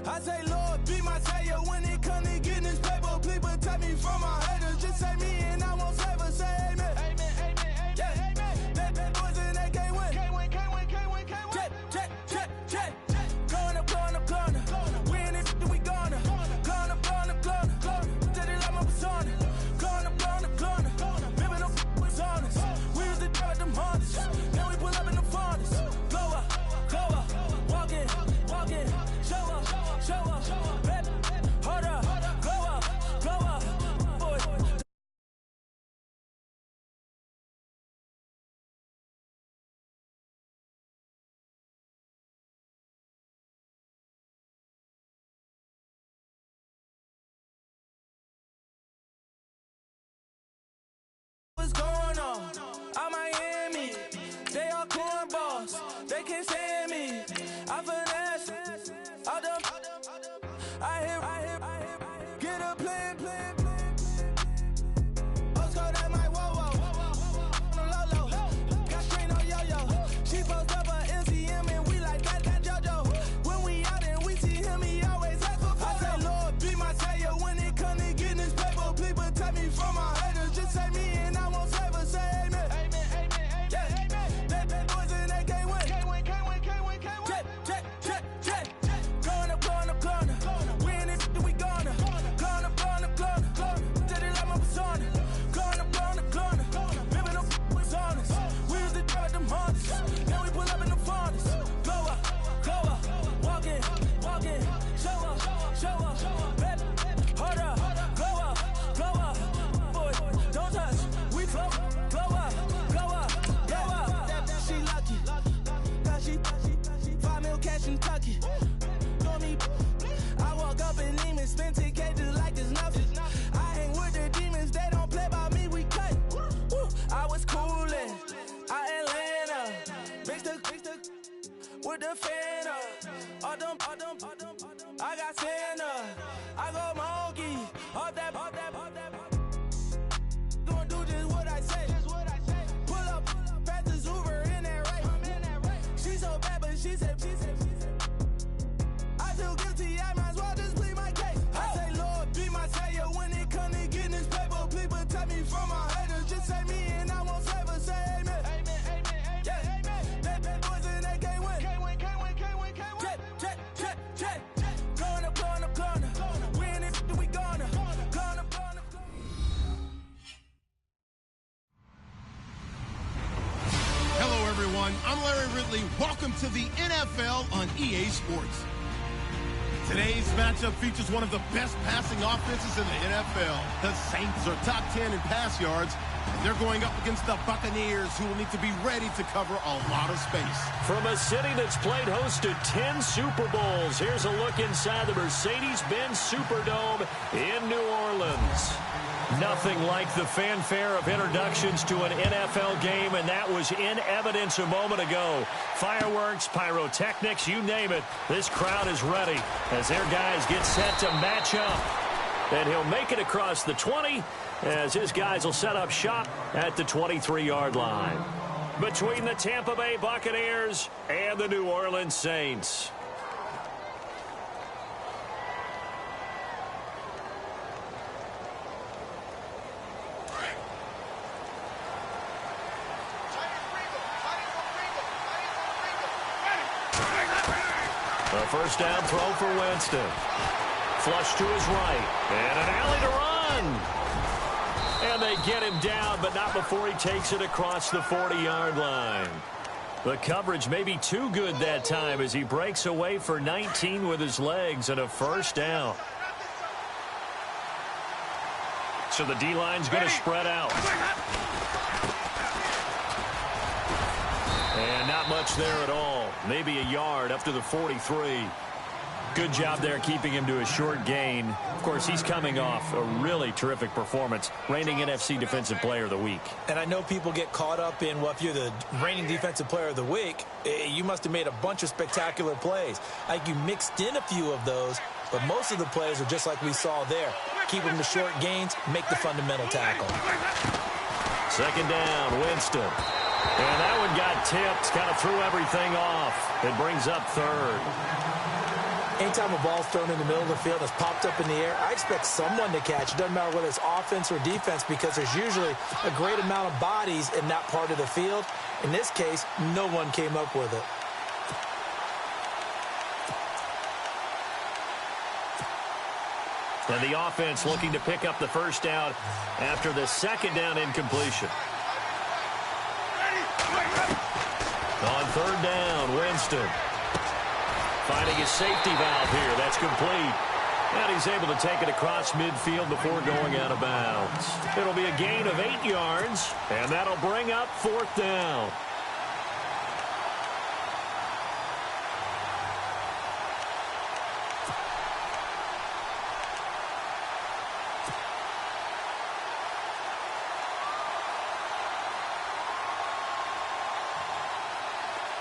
I say, Lord, be my savior when it comes to getting this paper. Please protect me from my haters. Just say me and I won't save her. Say amen. Amen, amen, amen, yeah. Amen. That boys and they can't win. Can't win, can't win, can't win, can't win. Check. Going up. We in it, we gonna. Going up. Till they like my persona. Going up. Living up was honest. We used to drive them Hondas. Now we pull up in the Fondas. Go up. Walk in. Show up. Baby, hold up. Go up. Boy. What's going on? I'm Miami. They all cornballs. They can't stand me. I finesse. I done. I hear. Get a plan. Let's go that my whoa. Lolo. Got strain on yo-yo. She post up a MCM and we like that JoJo. When we out and we see him, he always ask for photo. I say, Lord, be my savior when it comes to getting this paper. Please protect me from my haters. Just say me and I won't save her. Say amen. Amen. Yeah. That boys and they can't win. Can't win. Check. Going up. We in it, we gonna. Going up. Till they like my persona. Going up. Living up was honest. We used to drive them Hondas. Now we pull up in the Fondas. Go up. Walk in. Show up. Baby, hold up. Go up. Boy, don't touch. We flow up. She lucky. Cause she 5 mil cash in Kentucky. Know me. I walk up in Neiman, spend 10K just like it's nothing. I hang with the demons, they don't play by me, we cut. Woo. I was coolin', Atlanta, mixed with the Fanta. All them, I got Santa, I go monkey, all that. Gonna do just what I say. Pull up, past the Uber in that right. She so bad, but she said. I feel guilty, I might as well just plead my case. I say, Lord, be my savior when it comes to getting this paper. Please protect me from my haters. Just say me and I won't save her. Say amen. Amen. Yeah. That boys and they can't win. Can't win. Check. Going up. We in it, we gonna. Going up. Hello, everyone. I'm Larry Ridley. Welcome to the NFL on EA Sports. Today's matchup features one of the best passing offenses in the NFL. The Saints are top 10 in pass yards, and they're going up against the Buccaneers, who will need to be ready to cover a lot of space. From a city that's played host to 10 Super Bowls, here's a look inside the Mercedes-Benz Superdome in New Orleans. Nothing like the fanfare of introductions to an NFL game, and that was in evidence a moment ago. Fireworks, pyrotechnics, you name it. This crowd is ready as their guys get set to match up. And he'll make it across the 20 as his guys will set up shop at the 23-yard line. Between the Tampa Bay Buccaneers and the New Orleans Saints. A first down throw for Winston. Flush to his right. And an alley to run. And they get him down, but not before he takes it across the 40-yard line. The coverage may be too good that time as he breaks away for 19 with his legs and a first down. So the D-line's going to spread out. And not much there at all. Maybe a yard up to the 43. Good job there keeping him to a short gain. Of course, he's coming off a really terrific performance, reigning NFC Defensive Player of the Week. And I know people get caught up in, well, if you're the reigning Defensive Player of the Week, you must have made a bunch of spectacular plays. Like you mixed in a few of those, but most of the plays are just like we saw there. Keep them to short gains, make the fundamental tackle. Second down, Winston. And that one got tipped, kind of threw everything off. It brings up third. Anytime a ball's thrown in the middle of the field and it's popped up in the air, I expect someone to catch. It doesn't matter whether it's offense or defense because there's usually a great amount of bodies in that part of the field. In this case, no one came up with it. And the offense looking to pick up the first down after the second down incompletion. On third down, Winston finding his safety valve here. That's complete. And he's able to take it across midfield before going out of bounds. It'll be a gain of 8 yards, and that'll bring up fourth down.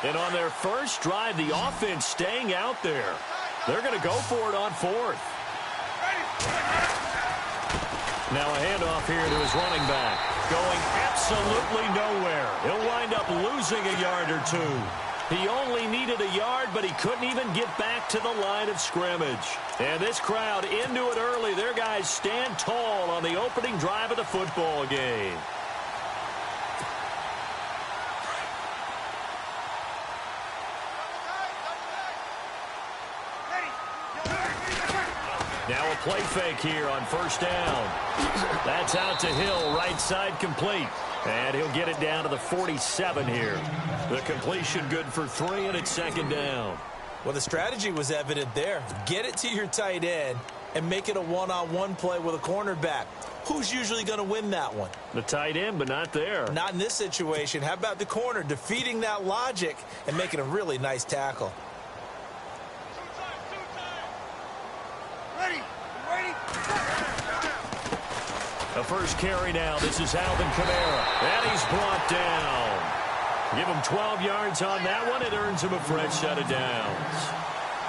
And on their first drive, the offense staying out there. They're going to go for it on fourth. Now a handoff here to his running back. Going absolutely nowhere. He'll wind up losing a yard or two. He only needed a yard, but he couldn't even get back to the line of scrimmage. And this crowd into it early. Their guys stand tall on the opening drive of the football game. Now a play fake here on first down. That's out to Hill, right side complete. And he'll get it down to the 47 here. The completion good for 3, and it's second down. Well, the strategy was evident there. Get it to your tight end and make it a one-on-one play with a cornerback. Who's usually going to win that one? The tight end, but not there. Not in this situation. How about the corner defeating that logic and making a really nice tackle? The first carry now. This is Alvin Kamara. And he's brought down. Give him 12 yards on that one. It earns him a fresh set of downs.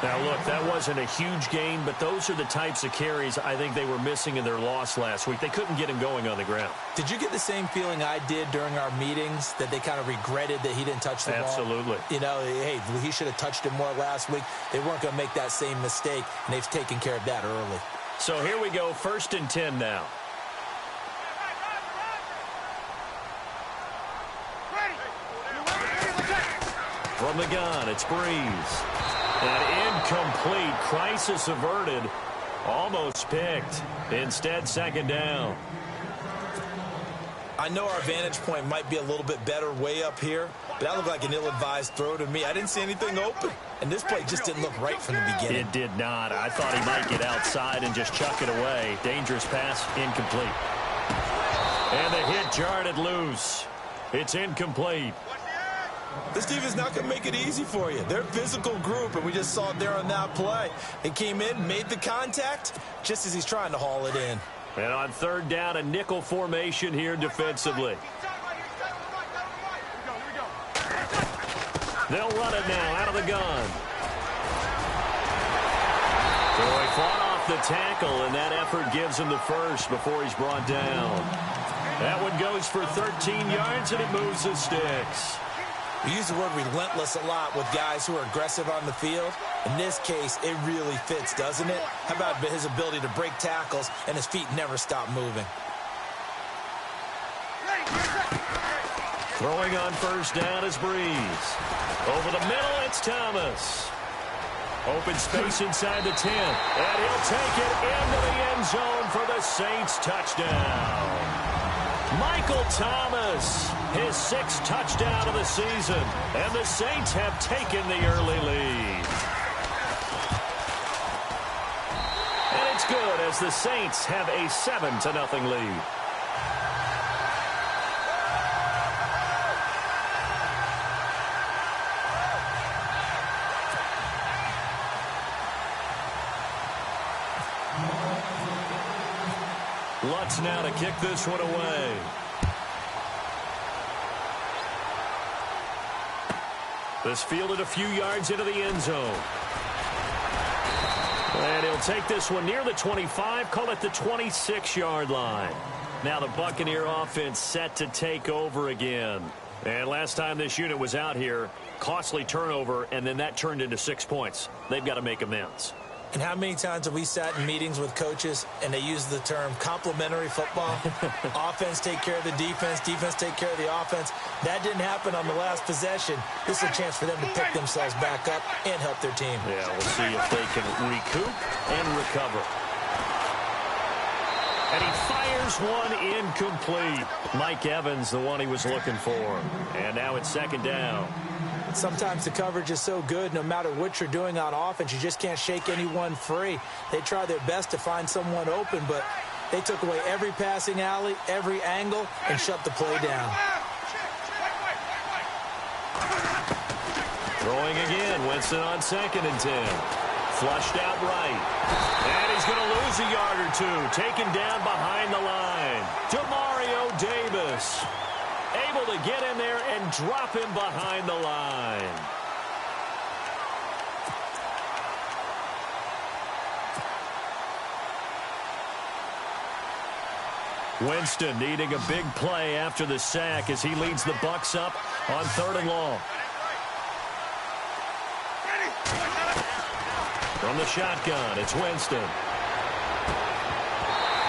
Now, look, that wasn't a huge gain, but those are the types of carries I think they were missing in their loss last week. They couldn't get him going on the ground. Did you get the same feeling I did during our meetings, that they kind of regretted that he didn't touch the ball? Absolutely. You know, hey, he should have touched it more last week. They weren't going to make that same mistake, and they've taken care of that early. So here we go, 1st and 10 now. From the gun, it's Breeze. And incomplete. Crisis averted. Almost picked. Instead, second down. I know our vantage point might be a little bit better way up here, but that looked like an ill-advised throw to me. I didn't see anything open, and this play just didn't look right from the beginning. It did not. I thought he might get outside and just chuck it away. Dangerous pass, incomplete. And the hit jarred it loose. It's incomplete. This defense is not going to make it easy for you. They're a physical group, and we just saw it there on that play. They came in, made the contact, just as he's trying to haul it in. And on third down, a nickel formation here defensively. They'll run it now out of the gun. So he fought off the tackle, and that effort gives him the first before he's brought down. That one goes for 13 yards, and it moves the sticks. We use the word relentless a lot with guys who are aggressive on the field. In this case, it really fits, doesn't it? How about his ability to break tackles and his feet never stop moving? Throwing on first down is Breeze. Over the middle, it's Thomas. Open space inside the 10. And he'll take it into the end zone for the Saints touchdown. Michael Thomas, his 6th touchdown of the season, and the Saints have taken the early lead. And it's good as the Saints have a 7-0 lead. Lutz now to kick this one away. This fielded a few yards into the end zone. And he'll take this one near the 25, call it the 26-yard line. Now the Buccaneer offense set to take over again. And last time this unit was out here, costly turnover, and then that turned into 6 points. They've got to make amends. And how many times have we sat in meetings with coaches and they use the term complementary football? Offense take care of the defense, defense take care of the offense. That didn't happen on the last possession. This is a chance for them to pick themselves back up and help their team. Yeah, we'll see if they can recoup and recover. And he fires one incomplete. Mike Evans, the one he was looking for. And now it's second down. Sometimes the coverage is so good, no matter what you're doing on offense, you just can't shake anyone free. They try their best to find someone open, but they took away every passing alley, every angle, and shut the play down. Throwing again, Winston on 2nd and 10. Flushed out right. And he's going to lose a yard or two. Taken down behind the line. Demario Davis. Able to get in there and drop him behind the line. Winston needing a big play after the sack as he leads the Bucs up on 3rd and long. From the shotgun, it's Winston.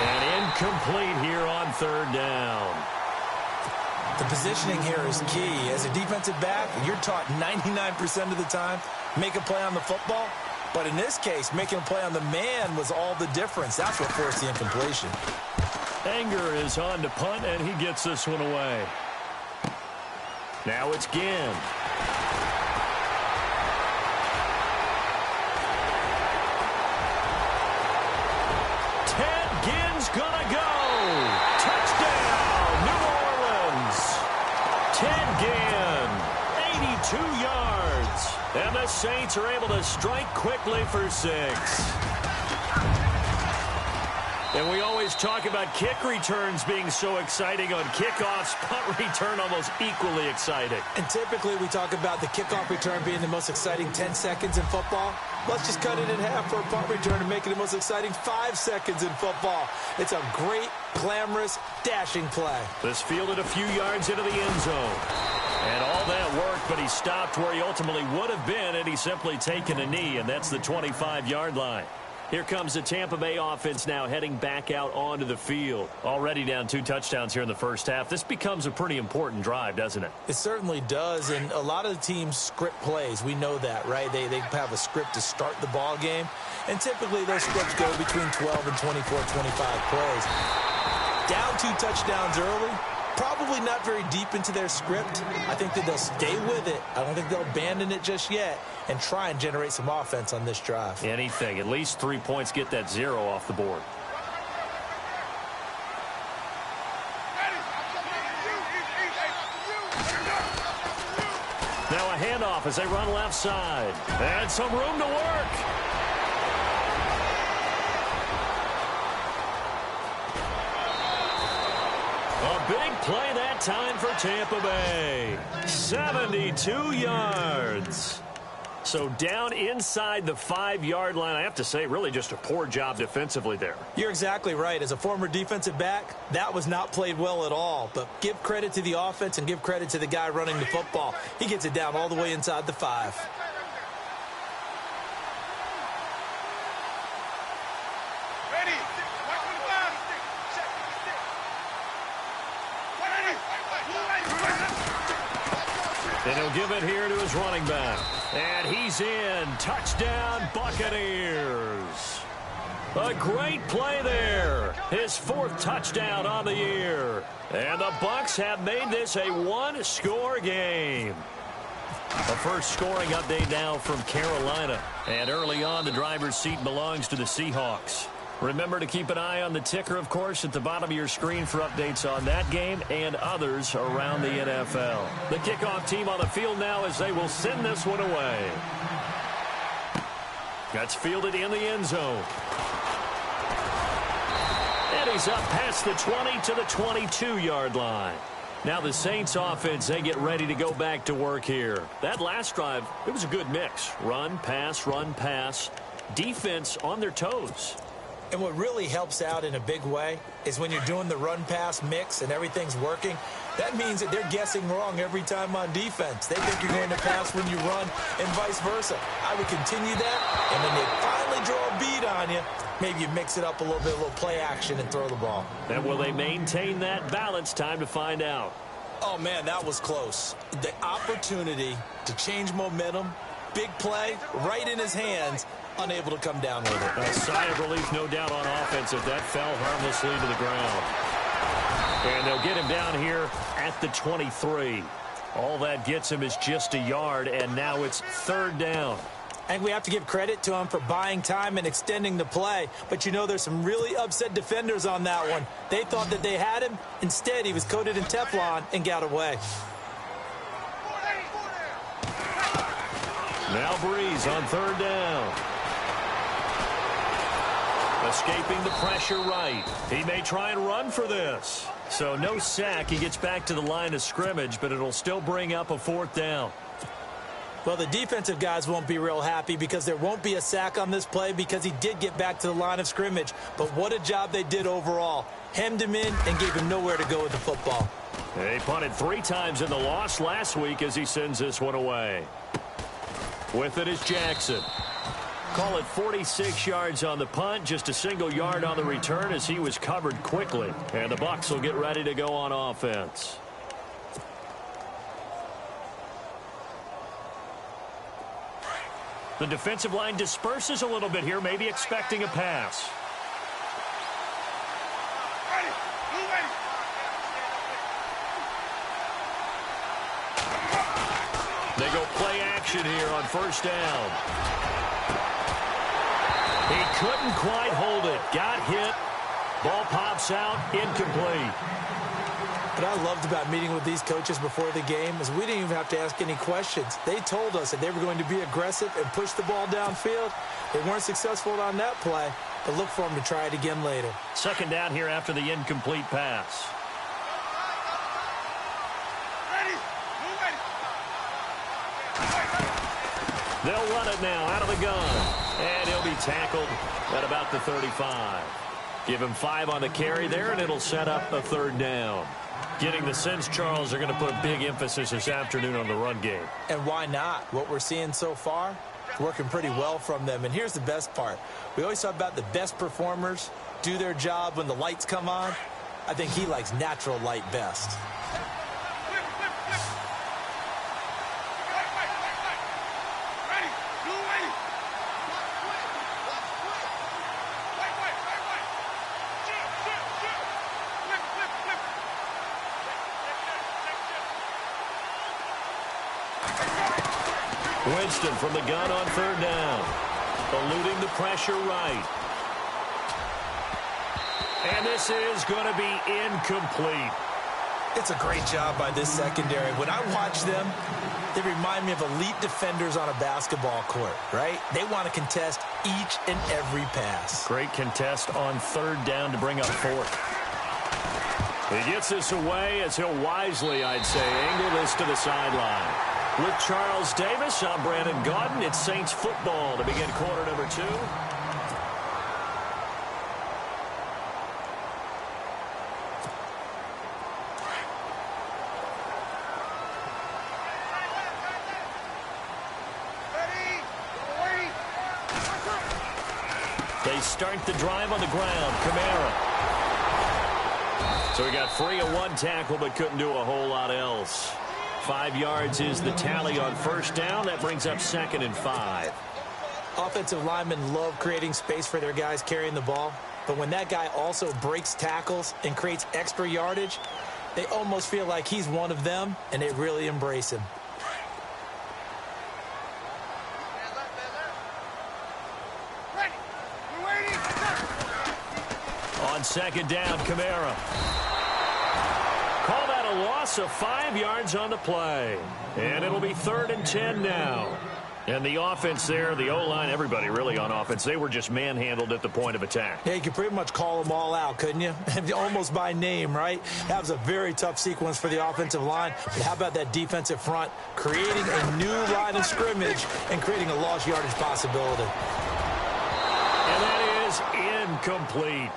And incomplete here on 3rd down. The positioning here is key. As a defensive back, you're taught 99% of the time, make a play on the football. But in this case, making a play on the man was all the difference. That's what forced the incompletion. Anger is on to punt, and he gets this one away. Now it's Ginn. Ted Ginn's gonna go. Touchdown, New Orleans. Ted Ginn, 82 yards. And the Saints are able to strike quickly for 6. And we always talk about kick returns being so exciting on kickoffs. Punt return almost equally exciting. And typically we talk about the kickoff return being the most exciting 10 seconds in football. Let's just cut it in half for a punt return and make it the most exciting 5 seconds in football. It's a great, glamorous, dashing play. This fielded a few yards into the end zone. And all that worked, but he stopped where he ultimately would have been, and he's simply taken a knee, and that's the 25-yard line. Here comes the Tampa Bay offense now heading back out onto the field. Already down 2 touchdowns here in the first half. This becomes a pretty important drive, doesn't it? It certainly does, and a lot of the teams script plays. We know that, right? They have a script to start the ball game, and typically those scripts go between 12 and 24, 25 plays. Down 2 touchdowns early, probably not very deep into their script. I think that they'll stay with it. I don't think they'll abandon it just yet and try and generate some offense on this drive. Anything. At least 3 points, get that 0 off the board. Now a handoff as they run left side. And some room to work. A big play that time for Tampa Bay. 72 yards. So down inside the 5-yard line. I have to say, really just a poor job defensively there. You're exactly right. As a former defensive back, that was not played well at all. But give credit to the offense and give credit to the guy running the football. He gets it down all the way inside the 5. And he'll give it here to his running back. And he's in. Touchdown, Buccaneers. A great play there. His 4th touchdown on the year. And the Bucs have made this a 1-score game. A first scoring update now from Carolina. And early on, the driver's seat belongs to the Seahawks. Remember to keep an eye on the ticker, of course, at the bottom of your screen for updates on that game and others around the NFL. The kickoff team on the field now as they will send this one away. That's fielded in the end zone. And he's up past the 20 to the 22-yard line. Now the Saints offense, they get ready to go back to work here. That last drive, it was a good mix. Run, pass, defense on their toes. And what really helps out in a big way is when you're doing the run-pass mix and everything's working, that means that they're guessing wrong every time on defense. They think you're going to pass when you run and vice versa. I would continue that, and when they finally draw a beat on you, maybe you mix it up a little bit, a little play action, and throw the ball. And will they maintain that balance? Time to find out. Oh, man, that was close. The opportunity to change momentum, big play, right in his hands, unable to come down with it. A sigh of relief, no doubt, on offense if that fell harmlessly to the ground. And they'll get him down here at the 23. All that gets him is just a yard, and now it's third down. I think we have to give credit to him for buying time and extending the play. But, you know, there's some really upset defenders on that one. They thought that they had him. Instead, he was coated in Teflon and got away. Now Breeze on third down. Escaping the pressure right. He may try and run for this. So no sack. He gets back to the line of scrimmage, but it'll still bring up a fourth down. Well, the defensive guys won't be real happy because there won't be a sack on this play because he did get back to the line of scrimmage. But what a job they did overall. Hemmed him in and gave him nowhere to go with the football. They punted 3 times in the loss last week as he sends this one away. With it is Jackson. Call it 46 yards on the punt, just a single yard on the return as he was covered quickly. And the Bucs will get ready to go on offense. The defensive line disperses a little bit here, maybe expecting a pass. They go play action here on first down. He couldn't quite hold it. Got hit. Ball pops out. Incomplete. What I loved about meeting with these coaches before the game is we didn't even have to ask any questions. They told us that they were going to be aggressive and push the ball downfield. They weren't successful on that play, but look for them to try it again later. Second down here after the incomplete pass. They'll run it now out of the gun. And he'll be tackled at about the 35. Give him 5 on the carry there, and it'll set up a third down. Getting the sense, Charles, are going to put a big emphasis this afternoon on the run game. And why not? What we're seeing so far, working pretty well from them. And here's the best part. We always talk about the best performers do their job when the lights come on. I think he likes natural light best. Winston from the gun on third down. Eluding the pressure right. And this is going to be incomplete. It's a great job by this secondary. When I watch them, they remind me of elite defenders on a basketball court, right? They want to contest each and every pass. Great contest on third down to bring up fourth. He gets this away as he'll wisely, I'd say, angle this to the sideline. With Charles Davis, I'm Brandon Gaudin. It's Saints football to begin quarter number 2. They start the drive on the ground. Kamara. So he got free of 1 tackle but couldn't do a whole lot else. 5 yards is the tally on first down. That brings up 2nd and 5. Offensive linemen love creating space for their guys carrying the ball. But when that guy also breaks tackles and creates extra yardage, they almost feel like he's one of them, and they really embrace him. On second down, Kamara. Call that a loss of 5 yards on the play. And it'll be 3rd and 10 now. And the offense there, the O-line, everybody really on offense, they were just manhandled at the point of attack. Yeah, you could pretty much call them all out, couldn't you? Almost by name, right? That was a very tough sequence for the offensive line. But how about that defensive front creating a new line of scrimmage and creating a lost yardage possibility? And that is incomplete.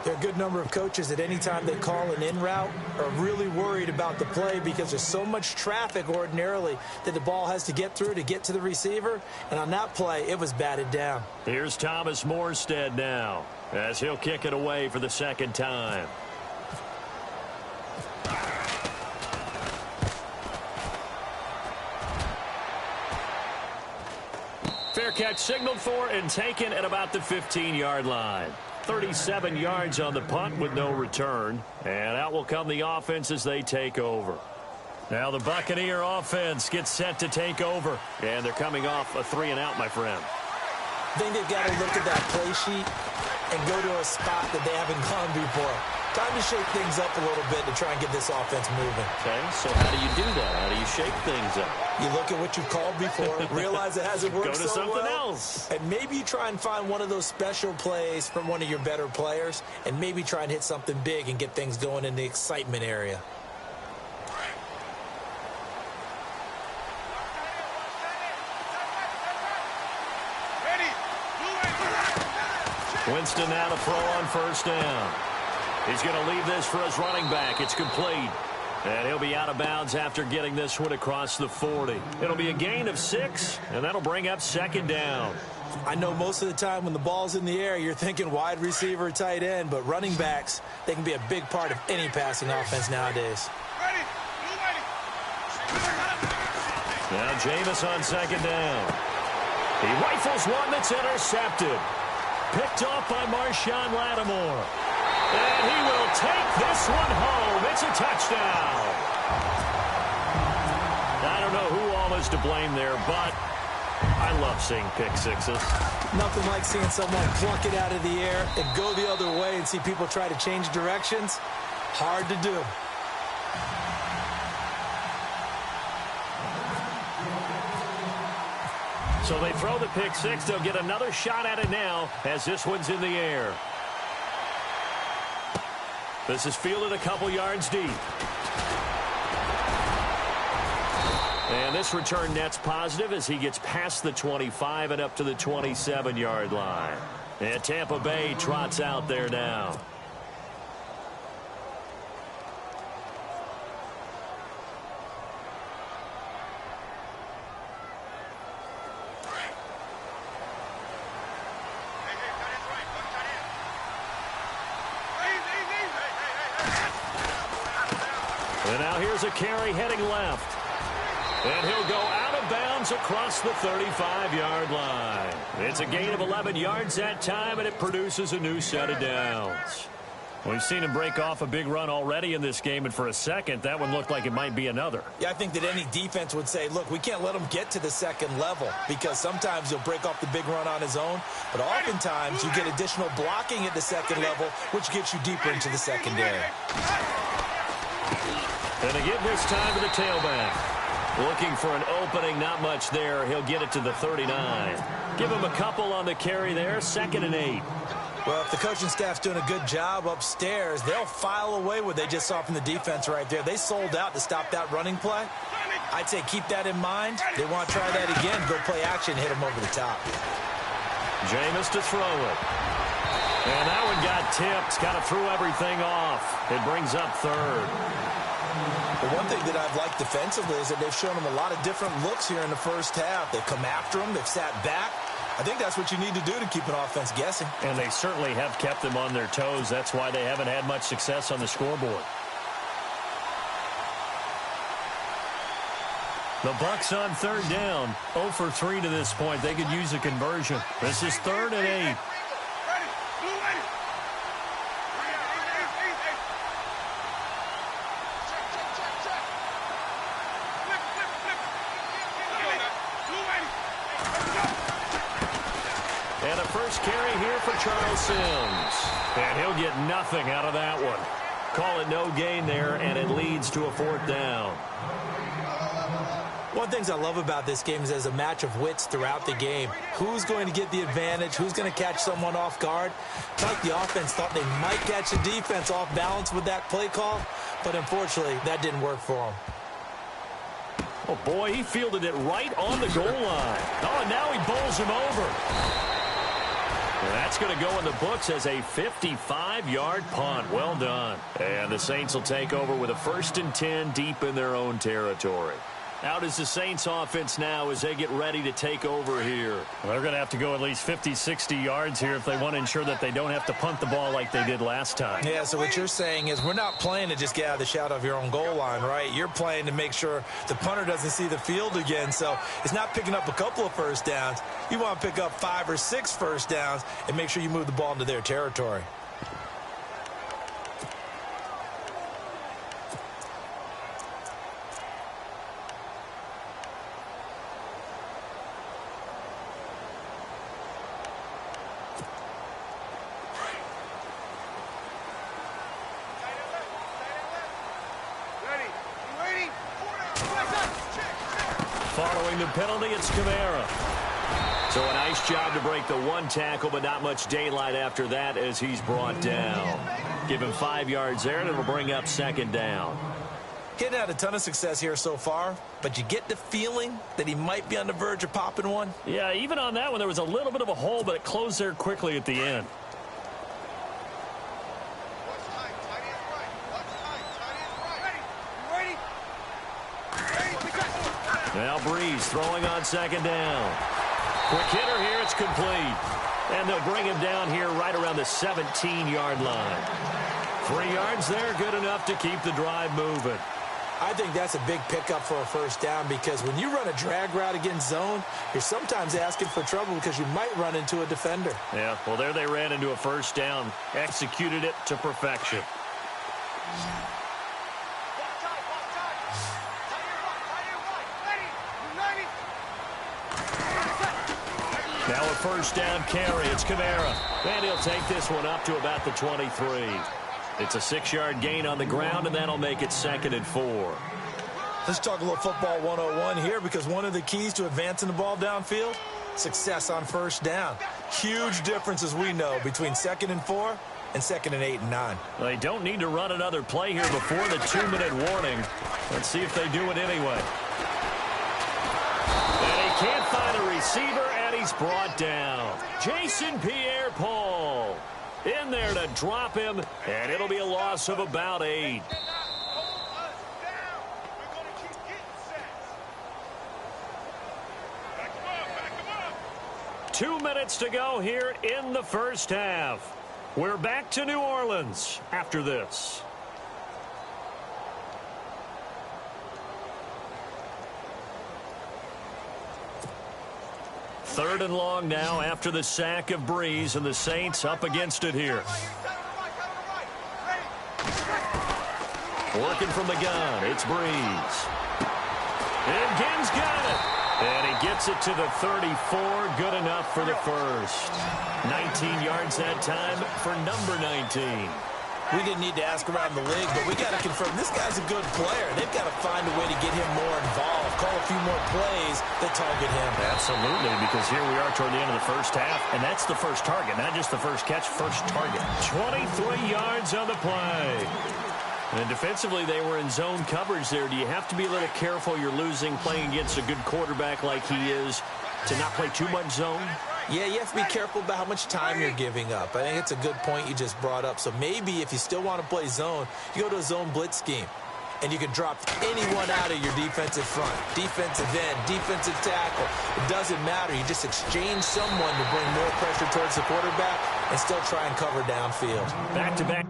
There are a good number of coaches that any time they call an in route are really worried about the play because there's so much traffic ordinarily that the ball has to get through to get to the receiver. And on that play, it was batted down. Here's Thomas Morstead now as he'll kick it away for the second time. Fair catch signaled for and taken at about the 15-yard line. 37 yards on the punt with no return. And out will come the offense as they take over. Now the Buccaneer offense gets set to take over. And they're coming off a 3-and-out, my friend. I think they've got to look at that play sheet and go to a spot that they haven't gone before. Time to shake things up a little bit to try and get this offense moving. Okay, so how do you do that? How do you shake things up? You look at what you called before, realize it hasn't worked Go to so something well, else. and maybe you try and find one of those special plays from one of your better players, and maybe try and hit something big and get things going in the excitement area. Winston now to throw on first down. He's going to leave this for his running back. It's complete. And he'll be out of bounds after getting this one across the 40. It'll be a gain of 6, and that'll bring up second down. I know most of the time when the ball's in the air, you're thinking wide receiver, tight end, but running backs, they can be a big part of any passing offense nowadays. Now Jameis on second down. He rifles one that's intercepted. Picked off by Marshawn Lattimore. And he will take this one home. It's a touchdown. I don't know who all is to blame there, but I love seeing pick sixes. Nothing like seeing someone pluck it out of the air and go the other way and see people try to change directions. Hard to do. So they throw the pick six. They'll get another shot at it now as this one's in the air. This is fielded a couple yards deep. And this return net's positive as he gets past the 25 and up to the 27-yard line. And Tampa Bay trots out there now. And now here's a carry heading left. And he'll go out of bounds across the 35-yard line. It's a gain of 11 yards that time, and it produces a new set of downs. We've seen him break off a big run already in this game, and for a second, that one looked like it might be another. Yeah, I think that any defense would say, look, we can't let him get to the second level because sometimes he'll break off the big run on his own, but oftentimes you get additional blocking at the second level, which gets you deeper into the secondary. And to give this time to the tailback. Looking for an opening, not much there. He'll get it to the 39. Give him a couple on the carry there, 2nd and 8. Well, if the coaching staff's doing a good job upstairs, they'll file away what they just saw from the defense right there. They sold out to stop that running play. I'd say keep that in mind. They want to try that again, go play action, hit him over the top. Jameis to throw it. And that one got tipped, kind of threw everything off. It brings up 3rd. The one thing that I've liked defensively is that they've shown them a lot of different looks here in the first half. They've come after them. They've sat back. I think that's what you need to do to keep an offense guessing. And they certainly have kept them on their toes. That's why they haven't had much success on the scoreboard. The Bucs on 3rd down. 0 for 3 to this point. They could use a conversion. This is 3rd and 8. And a first carry here for Charles Sims. And he'll get nothing out of that one. Call it no gain there, and it leads to a 4th down. One of the things I love about this game is there's a match of wits throughout the game. Who's going to get the advantage? Who's going to catch someone off guard? It's like the offense thought they might catch the defense off balance with that play call, but unfortunately, that didn't work for them. Oh, boy, he fielded it right on the goal line. Oh, and now he bowls him over. And that's going to go in the books as a 55-yard punt. Well done. And the Saints will take over with a 1st and 10 deep in their own territory. Out is the Saints offense now as they get ready to take over here. Well, they're going to have to go at least 50, 60 yards here if they want to ensure that they don't have to punt the ball like they did last time. Yeah, so what you're saying is we're not playing to just get out of the shadow of your own goal line, right? You're playing to make sure the punter doesn't see the field again. So it's not picking up a couple of first downs. You want to pick up 5 or 6 first downs and make sure you move the ball into their territory. Following the penalty, it's Kamara. So a nice job to break the 1 tackle, but not much daylight after that as he's brought down. Give him 5 yards there, and it'll bring up 2nd down. Getting had a ton of success here so far, but you get the feeling that he might be on the verge of popping one. Yeah, even on that one, there was a little bit of a hole, but it closed there quickly at the end. Now Breeze throwing on 2nd down. Quick hitter here, it's complete. And they'll bring him down here right around the 17-yard line. 3 yards there, good enough to keep the drive moving. I think that's a big pickup for a first down because when you run a drag route against zone, you're sometimes asking for trouble because you might run into a defender. Yeah, well, there they ran into a first down. Executed it to perfection. Now a first down carry. It's Kamara. And he'll take this one up to about the 23. It's a 6-yard gain on the ground, and that'll make it 2nd and 4. Let's talk a little football 101 here because one of the keys to advancing the ball downfield, success on first down. Huge difference, as we know, between 2nd and 4 and 2nd and 8 and 9. Well, they don't need to run another play here before the 2-minute warning. Let's see if they do it anyway. And he can't find a receiver, and he's brought down. Jason Pierre-Paul in there to drop him, and it'll be a loss of about 8. 2 minutes to go here in the first half. We're back to New Orleans after this. Third and long now after the sack of Breeze, and the Saints up against it here. Working from the gun, it's Breeze. And Ginn's got it. And he gets it to the 34, good enough for the first. 19 yards that time for number 19. We didn't need to ask around the league, but we got to confirm this guy's a good player. They've got to find a way to get him more involved, call a few more plays that target him. Absolutely, because here we are toward the end of the first half, and that's the first target, not just the first catch, first target. 23 yards on the play. And defensively, they were in zone coverage there. Do you have to be a little careful you're losing playing against a good quarterback like he is to not play too much zone? Yeah, you have to be careful about how much time you're giving up. I think it's a good point you just brought up. So maybe if you still want to play zone, you go to a zone blitz scheme. And you can drop anyone out of your defensive front. Defensive end, defensive tackle. It doesn't matter. You just exchange someone to bring more pressure towards the quarterback and still try and cover downfield. Back-to-back.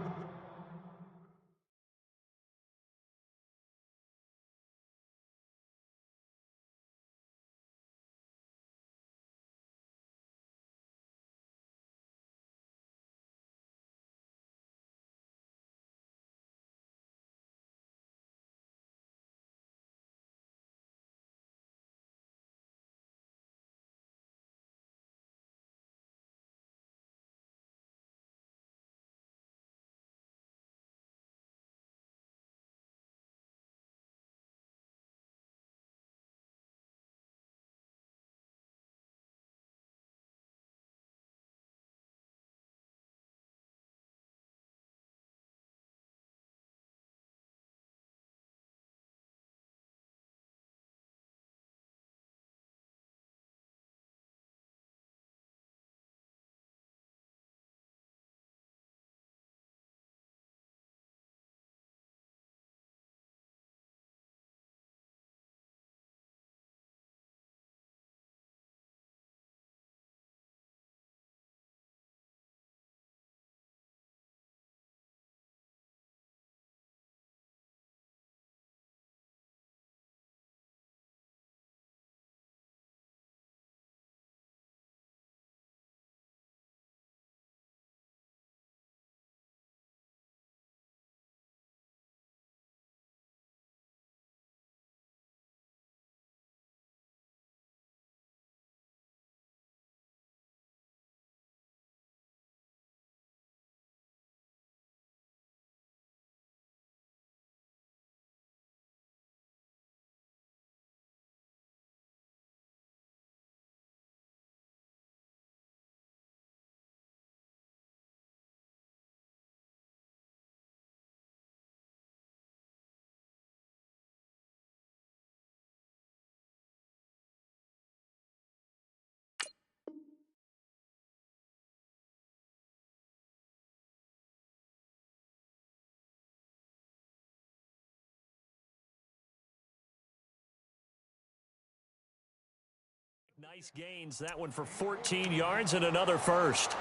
Nice gains, that one for 14 yards and another first.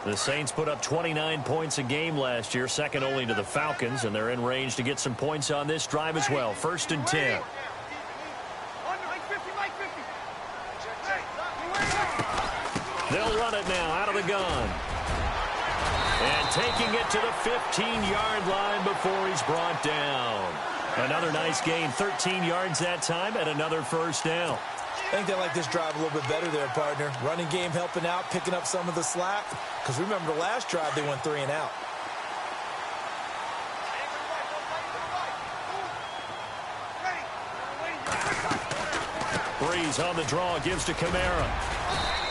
The Saints put up 29 points a game last year, second only to the Falcons, and they're in range to get some points on this drive as well. 1st and 10. They'll run it now out of the gun. And taking it to the 15-yard line before he's brought down. Another nice gain, 13 yards that time, and another first down. I think they like this drive a little bit better there, partner. Running game helping out, picking up some of the slack. Because remember the last drive, they went 3 and out. Breeze on the draw, gives to Kamara.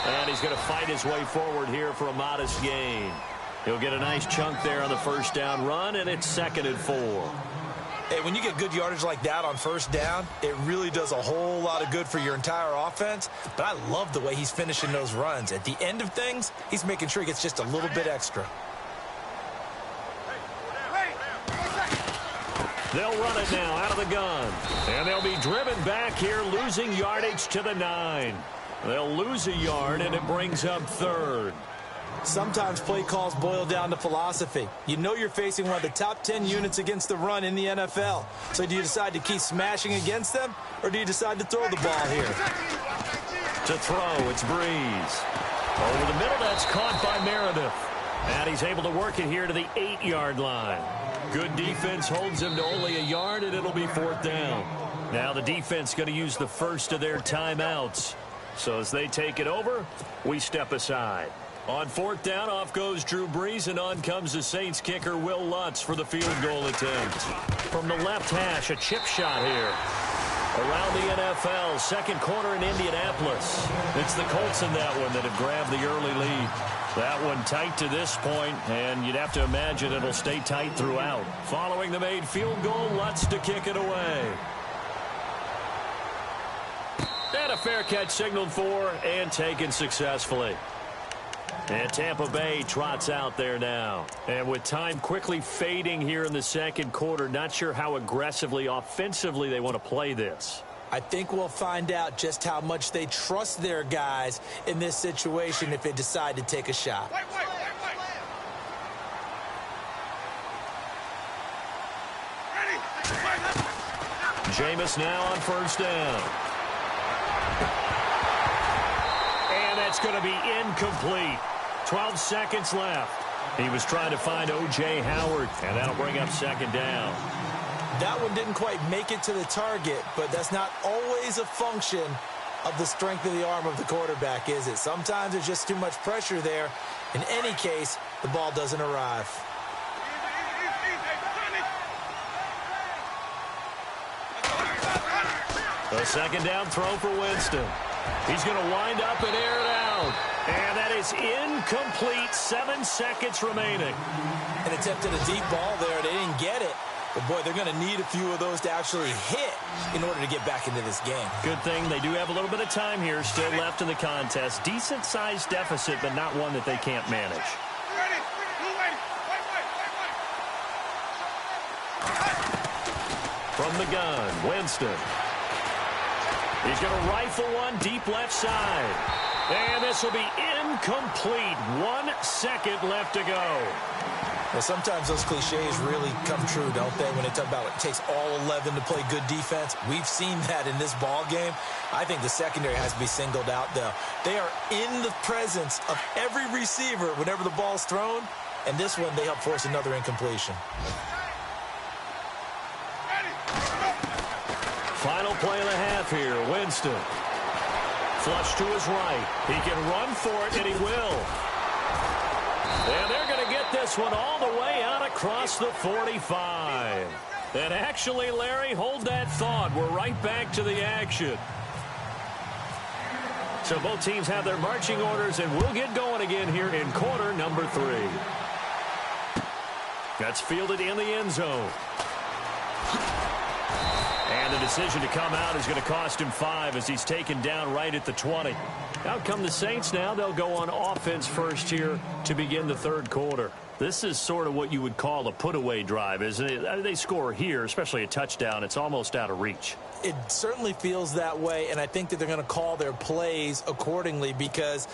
And he's going to fight his way forward here for a modest gain. He'll get a nice chunk there on the first down run, and it's 2nd and 4. Hey, when you get good yardage like that on first down, it really does a whole lot of good for your entire offense. But I love the way he's finishing those runs. At the end of things, he's making sure he gets just a little bit extra. They'll run it now out of the gun. And they'll be driven back here, losing yardage to the 9. They'll lose a yard, and it brings up 3rd. Sometimes play calls boil down to philosophy. You know you're facing one of the top 10 units against the run in the NFL. So do you decide to keep smashing against them, or do you decide to throw the ball here? To throw, it's Breeze. Over the middle, that's caught by Meredith. And he's able to work it here to the 8-yard line. Good defense holds him to only a yard, and it'll be 4th down. Now the defense going to use the first of their timeouts. So as they take it over, we step aside. On 4th down, off goes Drew Brees, and on comes the Saints kicker, Will Lutz, for the field goal attempt. From the left hash, a chip shot here. Around the NFL, 2nd quarter in Indianapolis. It's the Colts in that one that have grabbed the early lead. That one tight to this point, and you'd have to imagine it'll stay tight throughout. Following the made field goal, Lutz to kick it away. And a fair catch signaled for and taken successfully. And Tampa Bay trots out there now. And with time quickly fading here in the 2nd quarter, not sure how aggressively, offensively they want to play this. I think we'll find out just how much they trust their guys in this situation if they decide to take a shot. Jameis now on 1st down. And that's going to be incomplete. 12 seconds left. He was trying to find O.J. Howard, and that'll bring up 2nd down. That one didn't quite make it to the target, but that's not always a function of the strength of the arm of the quarterback, is it? Sometimes there's just too much pressure there. In any case, the ball doesn't arrive. A 2nd down throw for Winston. He's going to wind up and air it out. And that is incomplete. 7 seconds remaining. And attempted a deep ball there. They didn't get it. But, boy, they're going to need a few of those to actually hit in order to get back into this game. Good thing they do have a little bit of time here still left in the contest. Decent-sized deficit, but not one that they can't manage. From the gun, Winston. He's going to rifle one deep left side. And this will be incomplete. 1 second left to go. Well, sometimes those cliches really come true, don't they? When they talk about it takes all 11 to play good defense. We've seen that in this ball game. I think the secondary has to be singled out, though. They are in the presence of every receiver whenever the ball's thrown. And this one, they help force another incompletion. Final play and a half here. Winston. Flush to his right. He can run for it, and he will. And they're going to get this one all the way out across the 45. And actually, Larry, hold that thought. We're right back to the action. So both teams have their marching orders, and we'll get going again here in quarter number 3. That's fielded in the end zone. And it is decision to come out is going to cost him 5 as he's taken down right at the 20. Out come the Saints now. They'll go on offense first here to begin the third quarter. This is sort of what you would call a put-away drive, isn't it? They score here, especially a touchdown. It's almost out of reach. It certainly feels that way, and I think that they're going to call their plays accordingly, because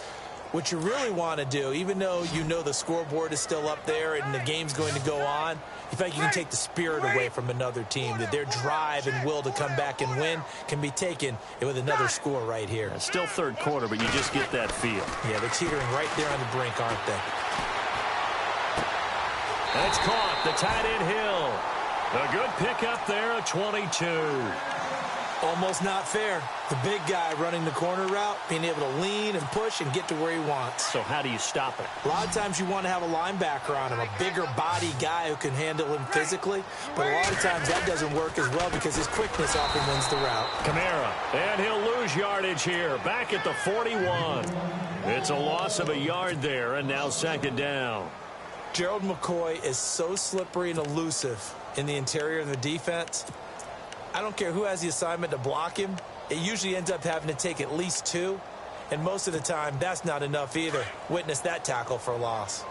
what you really want to do, even though you know the scoreboard is still up there and the game's going to go on, you feel like you can take the spirit away from another team, that their drive and will to come back and win can be taken with another score right here. It's still third quarter, but you just get that feel. Yeah, they're teetering right there on the brink, aren't they? That's caught. The tight end Hill. A good pickup there at 22. Almost not fair. The big guy running the corner route, being able to lean and push and get to where he wants. So how do you stop it? A lot of times you want to have a linebacker on him, a bigger body guy who can handle him physically. But a lot of times that doesn't work as well because his quickness often wins the route. Kamara, and he'll lose yardage here. Back at the 41. It's a loss of a yard there, and now second down. Gerald McCoy is so slippery and elusive in the interior of the defense. I don't care who has the assignment to block him. It usually ends up having to take at least 2. And most of the time, that's not enough either. Witness that tackle for a loss.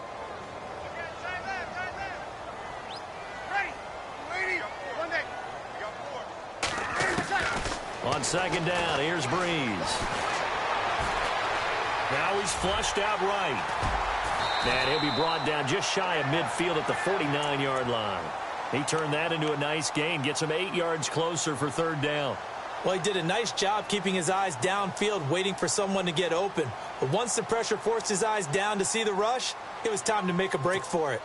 On second down, here's Breeze. Now he's flushed out right. And he'll be brought down just shy of midfield at the 49-yard line. He turned that into a nice gain, gets him 8 yards closer for third down. Well, he did a nice job keeping his eyes downfield, waiting for someone to get open. But once the pressure forced his eyes down to see the rush, it was time to make a break for it.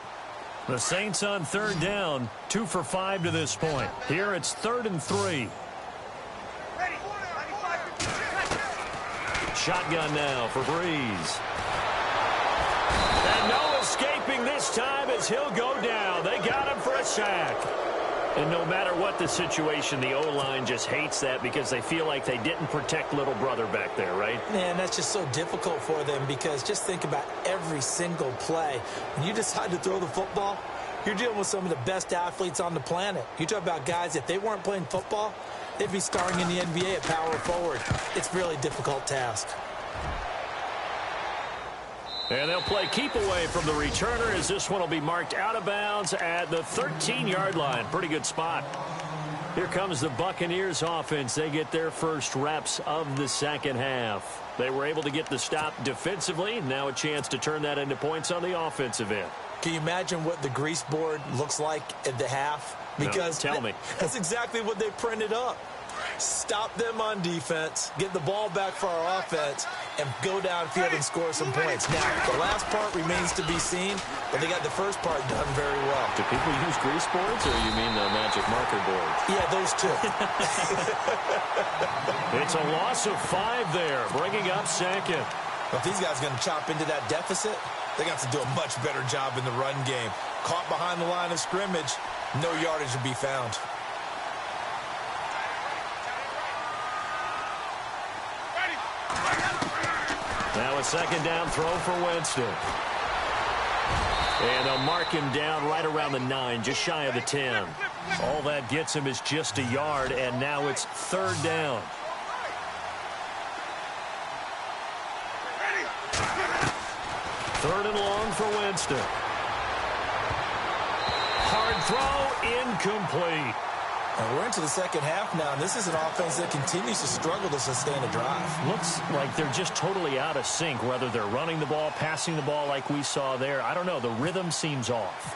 The Saints on third down, 2 for 5 to this point. Here it's 3rd and 3. Shotgun now for Breeze. And no escaping this time as he'll go down. They got him for a sack. And no matter what the situation, the O-line just hates that because they feel like they didn't protect little brother back there, right? Man, that's just so difficult for them because just think about every single play. When you decide to throw the football, you're dealing with some of the best athletes on the planet. You talk about guys, if they weren't playing football, they'd be starring in the NBA at power forward. It's a really difficult task. And they'll play keep away from the returner as this one will be marked out of bounds at the 13-yard line. Pretty good spot. Here comes the Buccaneers offense. They get their first reps of the second half. They were able to get the stop defensively. Now a chance to turn that into points on the offensive end. Can you imagine what the grease board looks like at the half? Because no, tell me. That's exactly what they printed up. Stop them on defense, get the ball back for our offense, and go downfield and score some points. Now, the last part remains to be seen, but they got the first part done very well. Do people use grease boards, or you mean the magic marker boards? Yeah, those two. It's a loss of 5 there, bringing up second. If these guys are going to chop into that deficit, they got to do a much better job in the run game. Caught behind the line of scrimmage, no yardage to be found. Now a second down throw for Winston. And they'll mark him down right around the 9, just shy of the 10. All that gets him is just a yard, and now it's third down. Third and long for Winston. Hard throw, incomplete. And we're into the second half now, and this is an offense that continues to struggle to sustain a drive. Looks like they're just totally out of sync, whether they're running the ball, passing the ball like we saw there. I don't know. The rhythm seems off.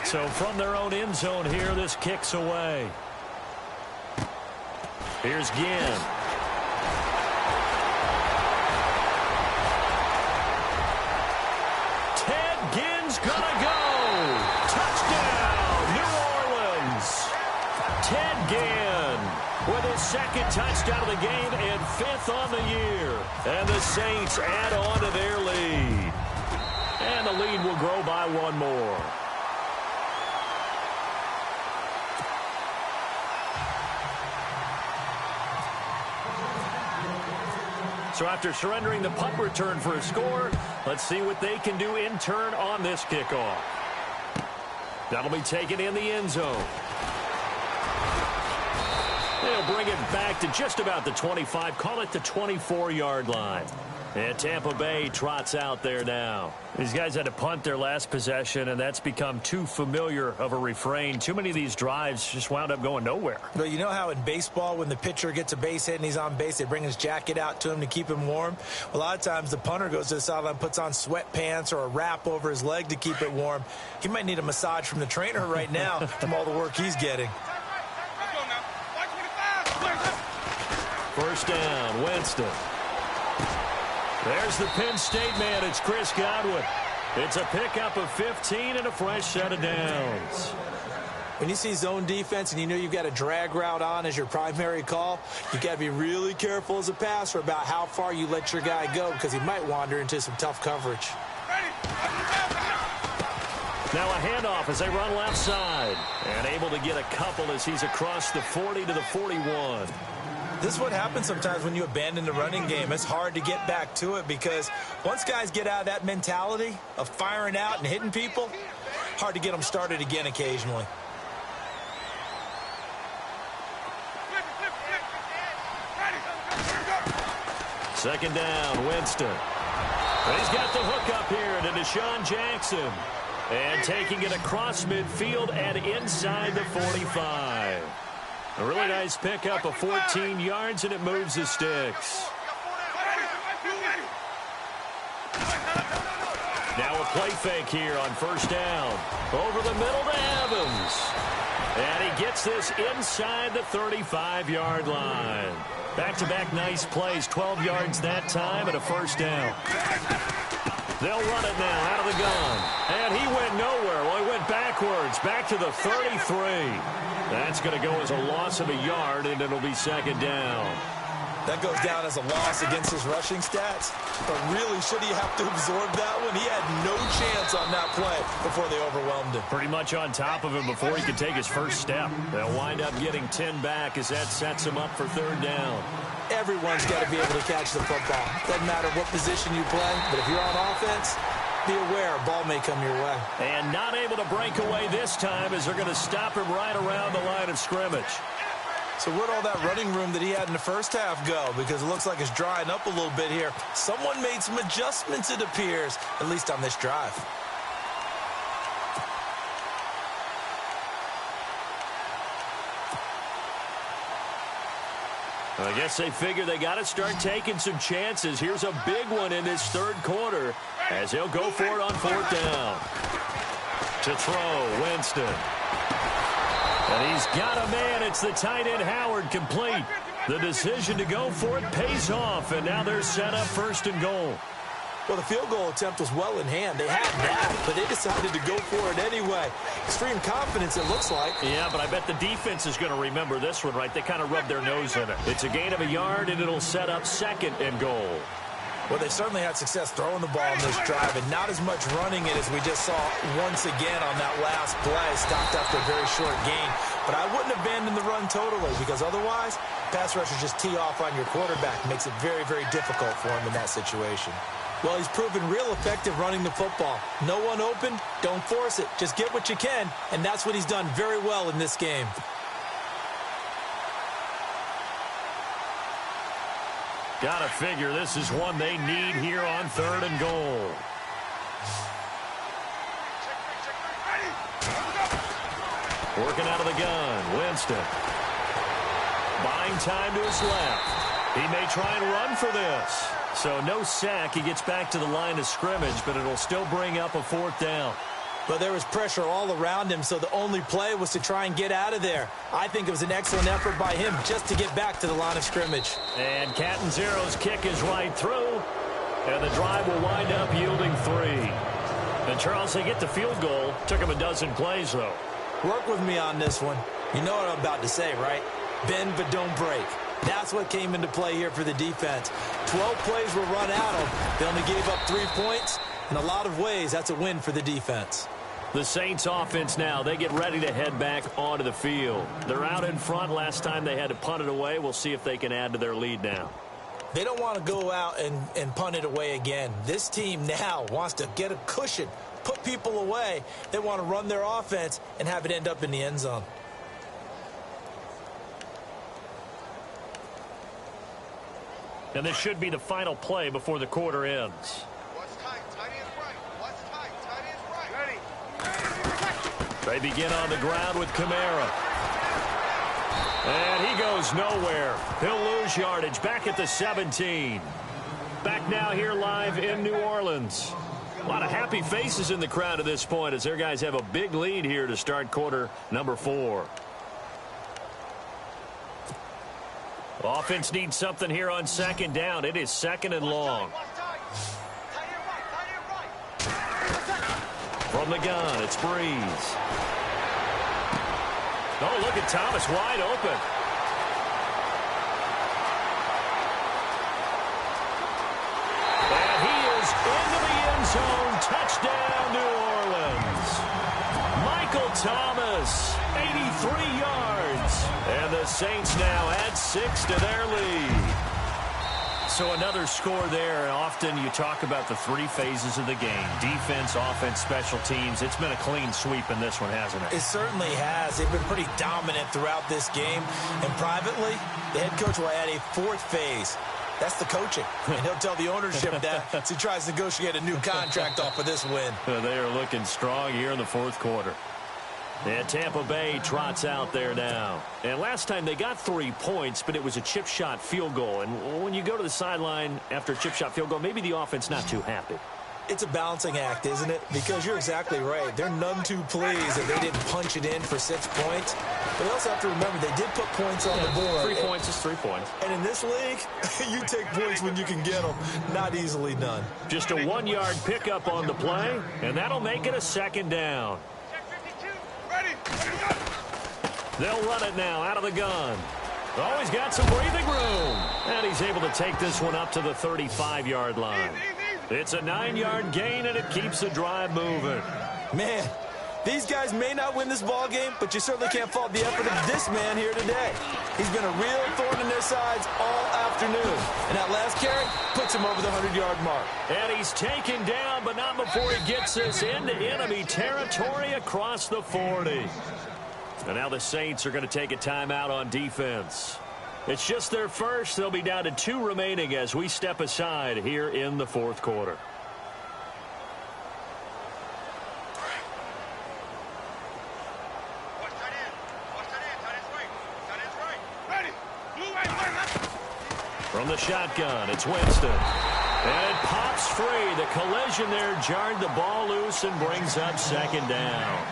So from their own end zone here, this kicks away. Here's Ginn. Ted Ginn's gonna go. Touchdown, New Orleans. Ted Ginn with his second touchdown of the game and 5th on the year. And the Saints add on to their lead. And the lead will grow by 1 more. So after surrendering the punt return for a score, let's see what they can do in turn on this kickoff. That'll be taken in the end zone. They'll bring it back to just about the 25, call it the 24-yard line. And Tampa Bay trots out there now. These guys had to punt their last possession, and that's become too familiar of a refrain. Too many of these drives just wound up going nowhere. But you know how in baseball, when the pitcher gets a base hit and he's on base, they bring his jacket out to him to keep him warm? A lot of times the punter goes to the sideline, puts on sweatpants or a wrap over his leg to keep it warm. He might need a massage from the trainer right now from all the work he's getting. First down, Winston. There's the Penn State man. It's Chris Godwin. It's a pickup of 15 and a fresh set of downs. When you see zone defense and you know you've got a drag route on as your primary call, you've got to be really careful as a passer about how far you let your guy go because he might wander into some tough coverage. Now a handoff as they run left side. And able to get a couple as he's across the 40 to the 41. This is what happens sometimes when you abandon the running game. It's hard to get back to it because once guys get out of that mentality of firing out and hitting people, hard to get them started again occasionally. Second down, Winston. He's got the hook up here to Deshaun Jackson. And taking it across midfield and inside the 45. A really nice pickup of 14 yards, and it moves the sticks. Now a play fake here on first down. Over the middle to Evans. And he gets this inside the 35-yard line. Back-to-back nice plays, 12 yards that time and a first down. They'll run it now out of the gun. And he went nowhere. Well, he went backwards, back to the 33. That's going to go as a loss of a yard, and it'll be second down. That goes down as a loss against his rushing stats. But really, should he have to absorb that one? He had no chance on that play before they overwhelmed him. Pretty much on top of him before he could take his first step. They'll wind up getting 10 back as that sets him up for third down. Everyone's got to be able to catch the football. Doesn't matter what position you play, but if you're on offense, be aware a ball may come your way. And not able to break away this time as they're going to stop him right around the line of scrimmage. So where'd all that running room that he had in the first half go? Because it looks like it's drying up a little bit here. Someone made some adjustments, it appears, at least on this drive. I guess they figure they got to start taking some chances. Here's a big one in this third quarter as he'll go for it on fourth down. To throw, Winston. And he's got a man. It's the tight end, Howard, complete. The decision to go for it pays off, and now they're set up first and goal. Well, the field goal attempt was well in hand. They had that, but they decided to go for it anyway. Extreme confidence, it looks like. Yeah, but I bet the defense is going to remember this one, right? They kind of rubbed their nose in it. It's a gain of a yard, and it'll set up second and goal. Well, they certainly had success throwing the ball in this drive, and not as much running it as we just saw once again on that last play, stopped after a very short gain. But I wouldn't abandon the run totally, because otherwise, pass rushers just tee off on your quarterback. Makes it very, very difficult for him in that situation. Well, he's proven real effective running the football. No one open, don't force it. Just get what you can, and that's what he's done very well in this game. Gotta figure this is one they need here on third and goal. Working out of the gun, Winston. Buying time to his left. He may try and run for this. So no sack. He gets back to the line of scrimmage, but it'll still bring up a fourth down. But there was pressure all around him, so the only play was to try and get out of there. I think it was an excellent effort by him just to get back to the line of scrimmage. And Catanzaro's kick is right through, and the drive will wind up yielding 3. And Charles, they get the field goal. Took him a dozen plays, though. Work with me on this one. You know what I'm about to say, right? Bend but don't break. That's what came into play here for the defense. 12 plays were run out of. They only gave up 3 points. In a lot of ways, that's a win for the defense. The Saints offense now, they get ready to head back onto the field. They're out in front. Last time they had to punt it away. We'll see if they can add to their lead now. They don't want to go out and punt it away again. This team now wants to get a cushion put people away. They want to run their offense and have it end up in the end zone. And this should be the final play before the quarter ends. What's tight? Tight end right. What's tight? Tight end right. They begin on the ground with Kamara. And he goes nowhere. He'll lose yardage back at the 17. Back now here live in New Orleans. A lot of happy faces in the crowd at this point as their guys have a big lead here to start quarter number 4. Offense needs something here on second down. It is second and long. From the gun, it's Breeze. Oh, look at Thomas wide open. And he is into the end zone. Touchdown, New Orleans. Michael Thomas, 83 yards. And the Saints now add 6 to their lead. So another score there. Often you talk about the 3 phases of the game. Defense, offense, special teams. It's been a clean sweep in this one, hasn't it? It certainly has. They've been pretty dominant throughout this game. And privately, the head coach will add a 4th phase. That's the coaching. And he'll tell the ownership that as he tries to negotiate a new contract off of this win. They are looking strong here in the 4th quarter. And Tampa Bay trots out there now. And last time they got 3 points, but it was a chip shot field goal. And when you go to the sideline after a chip shot field goal, maybe the offense not too happy. It's a balancing act, isn't it? Because you're exactly right. They're none too pleased that they didn't punch it in for 6 points. But they also have to remember they did put points on the board. 3 points is 3 points. And in this league, you take points when you can get them. Not easily done. Just a 1-yard pickup on the play, and that'll make it a second down. They'll run it now out of the gun. Oh, he's got some breathing room. And he's able to take this one up to the 35-yard line. It's a 9-yard gain, and it keeps the drive moving. Man, these guys may not win this ball game, but you certainly can't fault the effort of this man here today. He's been a real thorn in their sides all afternoon. And that last carry puts him over the 100-yard mark. And he's taken down, but not before he gets us into enemy territory across the 40. And now the Saints are going to take a timeout on defense. It's just their first. They'll be down to 2 remaining as we step aside here in the 4th quarter. From the shotgun, it's Winston. And it pops free. The collision there jarred the ball loose and brings up second down.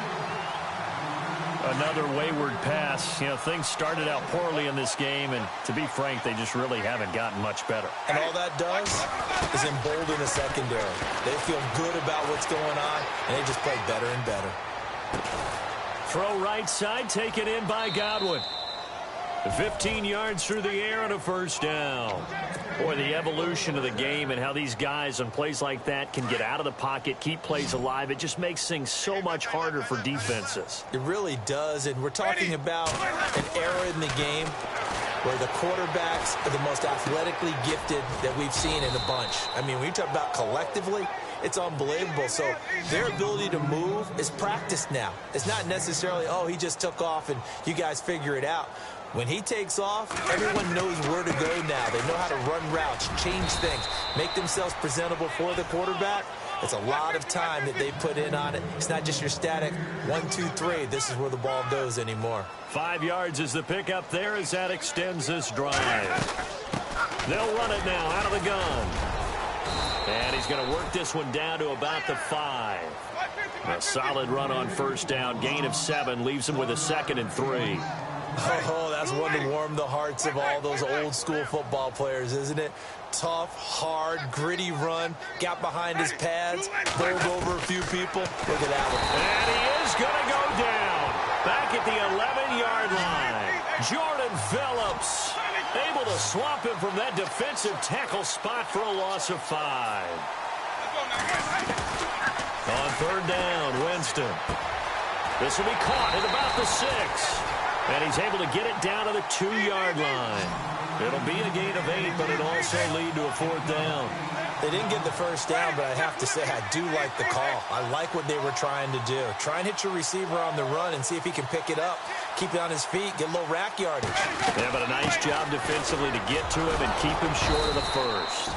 Another wayward pass. You know, things started out poorly in this game, and to be frank, they just really haven't gotten much better. And all that does is embolden the secondary. They feel good about what's going on, and they just play better and better. Throw right side, taken in by Godwin. 15 yards through the air and a first down. Boy, the evolution of the game and how these guys on plays like that can get out of the pocket, keep plays alive, it just makes things so much harder for defenses. It really does, and we're talking about an era in the game where the quarterbacks are the most athletically gifted that we've seen in a bunch. I mean, when you talk about collectively, it's unbelievable. So their ability to move is practiced now. It's not necessarily, oh, he just took off and you guys figure it out. When he takes off, everyone knows where to go now. They know how to run routes, change things, make themselves presentable for the quarterback. It's a lot of time that they put in on it. It's not just your static 1, 2, 3. This is where the ball goes anymore. 5 yards is the pickup there as that extends this drive. They'll run it now out of the gun. And he's going to work this one down to about the 5. A solid run on first down. Gain of 7 leaves him with a 2nd and 3. Oh, that's one to warm the hearts of all those old-school football players, isn't it? Tough, hard, gritty run. Got behind his pads, bowled over a few people. Look at that one. And he is going to go down. Back at the 11-yard line. Jordan Phillips able to swamp him from that defensive tackle spot for a loss of 5. On third down, Winston. This will be caught at about the 6. And he's able to get it down to the 2-yard line. It'll be a gain of 8, but it'll also lead to a 4th down. They didn't get the first down, but I have to say I do like the call. I like what they were trying to do. Try and hit your receiver on the run and see if he can pick it up. Keep it on his feet, get a little rack yardage. Yeah, but a nice job defensively to get to him and keep him short of the first.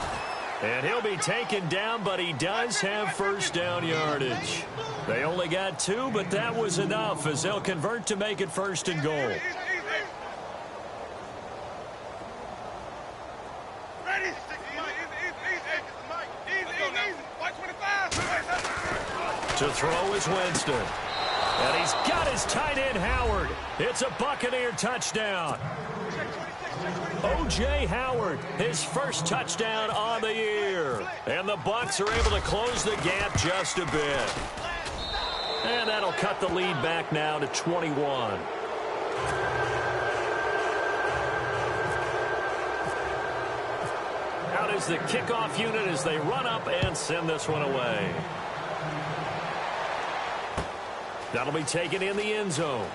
And he'll be taken down, but he does have first down yardage. They only got 2, but that was enough as they'll convert to make it first and goal. To throw is Winston. And he's got his tight end, Howard. It's a Buccaneer touchdown. O.J. Howard, his first touchdown on the year. And the Bucs are able to close the gap just a bit. And that'll cut the lead back now to 21. Out is the kickoff unit as they run up and send this one away. That'll be taken in the end zone.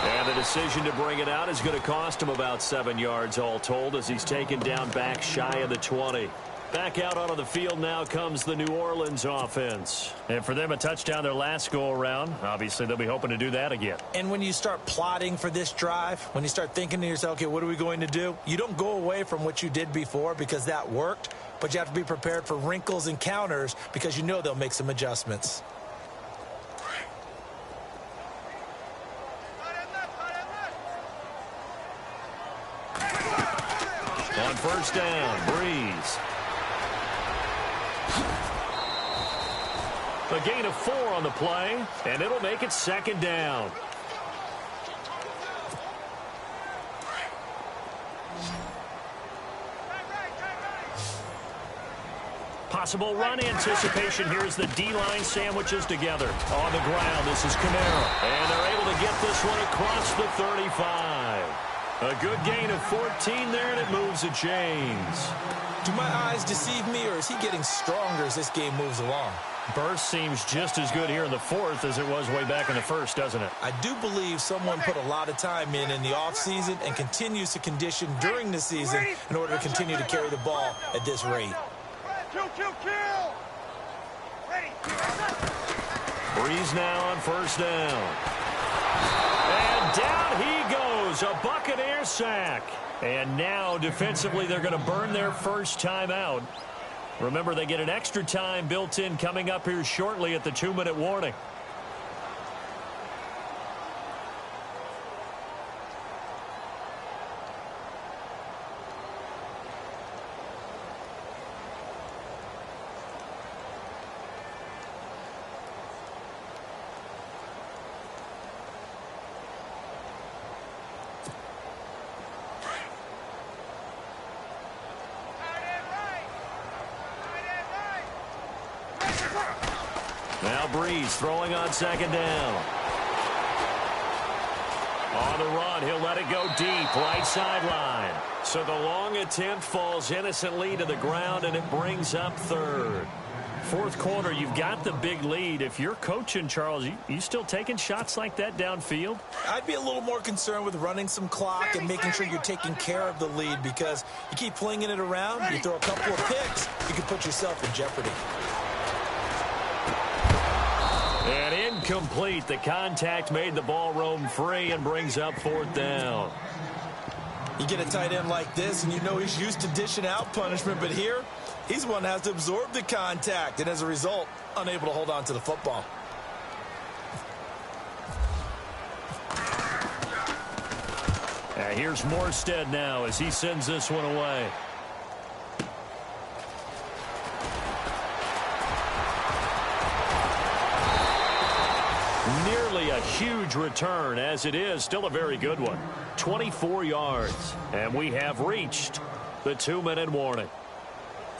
And the decision to bring it out is going to cost him about 7 yards all told as he's taken down back shy of the 20. Back out onto the field now comes the New Orleans offense. And for them, a touchdown their last go-around. Obviously, they'll be hoping to do that again. And when you start plotting for this drive, when you start thinking to yourself, okay, what are we going to do? You don't go away from what you did before because that worked, but you have to be prepared for wrinkles and counters because you know they'll make some adjustments. On first down, Breeze. A gain of 4 on the play, and it'll make it second down. Possible run anticipation here as the D-line sandwiches together. On the ground, this is Kamara. And they're able to get this one across the 35. A good gain of 14 there, and it moves the chains. Do my eyes deceive me, or is he getting stronger as this game moves along? Burst seems just as good here in the fourth as it was way back in the first, doesn't it? I do believe someone put a lot of time in the offseason and continues to condition during the season in order to continue to carry the ball at this rate. Kill! Ready. Breeze now on first down. And down he goes, a Buccaneer sack. And now defensively they're going to burn their first time out. Remember, they get an extra time built in coming up here shortly at the 2-minute warning. Now Breeze throwing on second down. On the run, he'll let it go deep, right sideline. So the long attempt falls innocently to the ground, and it brings up third. Fourth quarter, you've got the big lead. If you're coaching, Charles, you still taking shots like that downfield? I'd be a little more concerned with running some clock and making sure you're taking care of the lead, because you keep flinging it around, you throw a couple of picks, you can put yourself in jeopardy. And incomplete. The contact made the ball roam free and brings up fourth down. You get a tight end like this, and you know he's used to dishing out punishment, but here, he's one that has to absorb the contact, and as a result, unable to hold on to the football. Here's Morstead now as he sends this one away. Nearly a huge return, as it is still a very good one. 24 yards, and we have reached the 2-minute warning.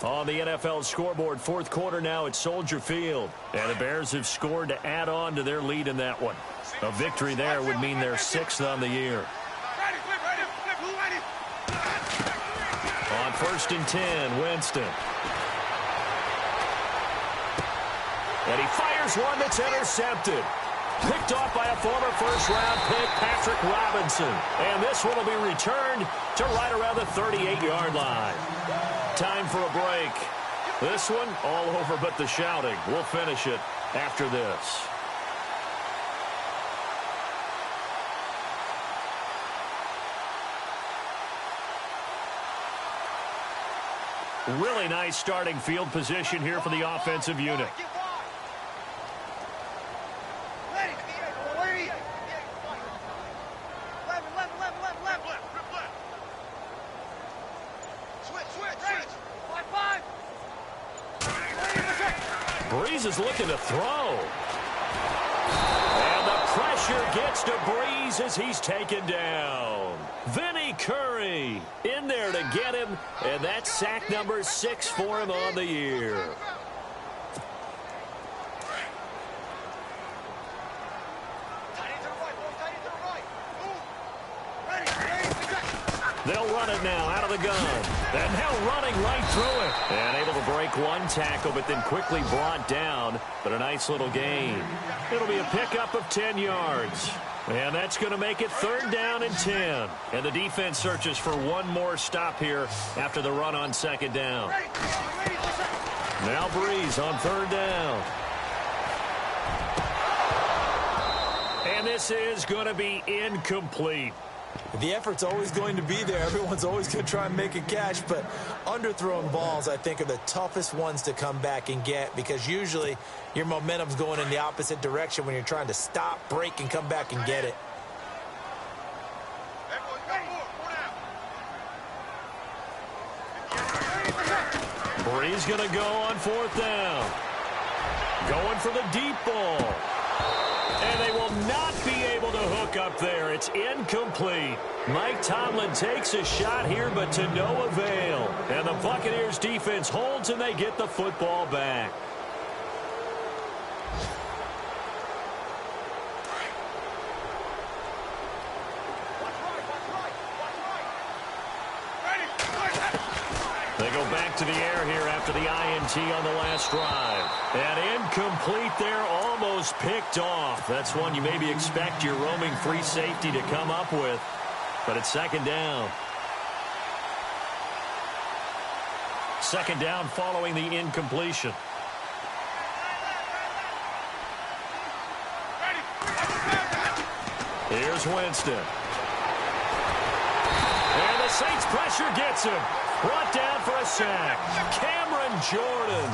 On the NFL scoreboard, fourth quarter now at Soldier Field, and the Bears have scored to add on to their lead in that one. A victory there would mean they're 6th on the year. On 1st and 10, Winston. And he fires one that's intercepted. Picked off by a former first-round pick, Patrick Robinson. And this one will be returned to right around the 38-yard line. Time for a break. This one all over but the shouting. We'll finish it after this. Really nice starting field position here for the offensive unit. Breeze is looking to throw. And the pressure gets to Breeze as he's taken down. Vinny Curry in there to get him, and that's sack number 6 for him on the year. They'll run it now out of the gun. And now running right through it. And able to break one tackle, but then quickly brought down. But a nice little gain. It'll be a pickup of 10 yards. And that's going to make it 3rd down and 10. And the defense searches for one more stop here after the run on 2nd down. Now Breeze on 3rd down. And this is going to be incomplete. The effort's always going to be there. Everyone's always going to try and make a catch, but underthrown balls, I think, are the toughest ones to come back and get because usually your momentum's going in the opposite direction when you're trying to stop, break, and come back and get it. Breeze going to go on 4th down. Going for the deep ball. And they will not be able to hook up there. It's incomplete. Mike Tomlin takes a shot here, but to no avail. And the Buccaneers defense holds, and they get the football back. They go back to the air here after the INT on the last drive. And incomplete there, almost picked off. That's one you maybe expect your roaming free safety to come up with. But it's 2nd down. 2nd down following the incompletion. Here's Winston. And the Saints pressure gets him. Brought down for a sack. Cameron Jordan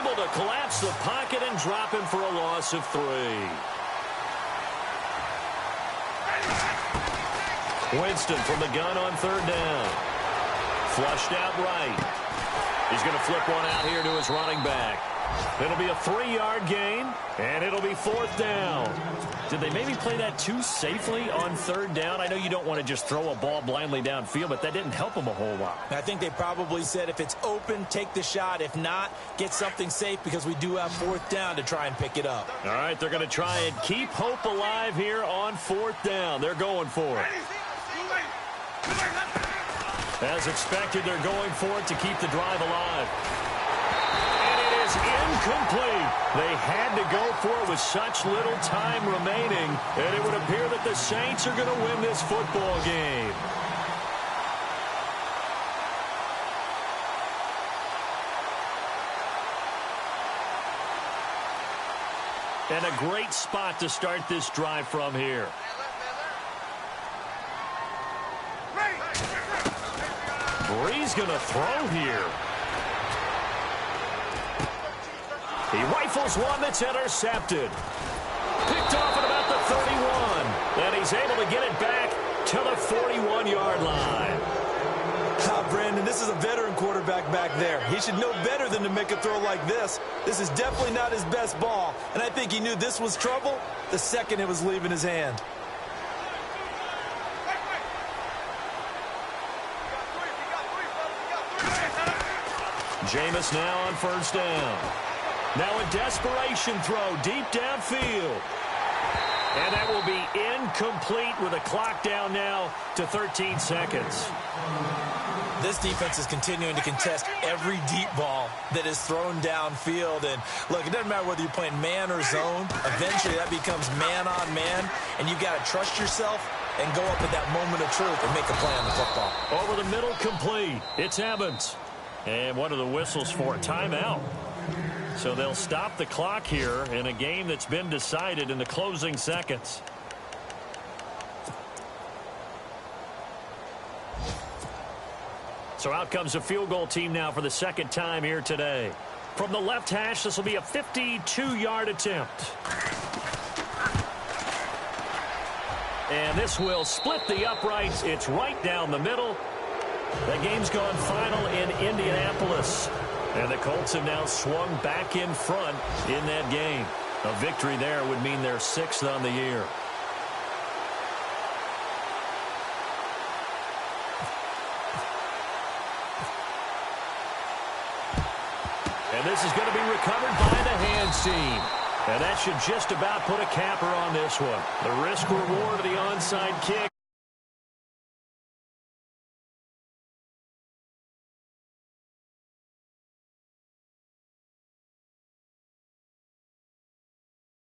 able to collapse the pocket and drop him for a loss of 3. Winston from the gun on 3rd down. Flushed out right. He's going to flip one out here to his running back. It'll be a 3-yard gain, and it'll be 4th down. Did they maybe play that too safely on 3rd down? I know you don't want to just throw a ball blindly downfield, but that didn't help them a whole lot. I think they probably said if it's open, take the shot. If not, get something safe because we do have 4th down to try and pick it up. All right, they're going to try and keep hope alive here on 4th down. They're going for it. As expected, they're going for it to keep the drive alive. And it is incomplete. They had to go for it with such little time remaining, and it would appear that the Saints are going to win this football game. And a great spot to start this drive from here. Breeze going to throw here. He rifles one that's intercepted. Picked off at about the 31. And he's able to get it back to the 41-yard line. Brandon, this is a veteran quarterback back there. He should know better than to make a throw like this. This is definitely not his best ball. And I think he knew this was trouble the second it was leaving his hand. Jameis now on 1st down. Now a desperation throw deep downfield. And that will be incomplete with a clock down now to 13 seconds. This defense is continuing to contest every deep ball that is thrown downfield. And, look, it doesn't matter whether you're playing man or zone. Eventually, that becomes man on man, and you've got to trust yourself and go up at that moment of truth and make a play on the football. Over the middle, complete. It's Evans. And what are the whistles for? Timeout. So they'll stop the clock here in a game that's been decided in the closing seconds. So out comes a field goal team now for the second time here today. From the left hash, this will be a 52-yard attempt. And this will split the uprights. It's right down the middle. The game's gone final in Indianapolis. And the Colts have now swung back in front in that game. A victory there would mean they're 6th on the year. And this is going to be recovered by the hands team. And that should just about put a capper on this one. The risk reward of the onside kick.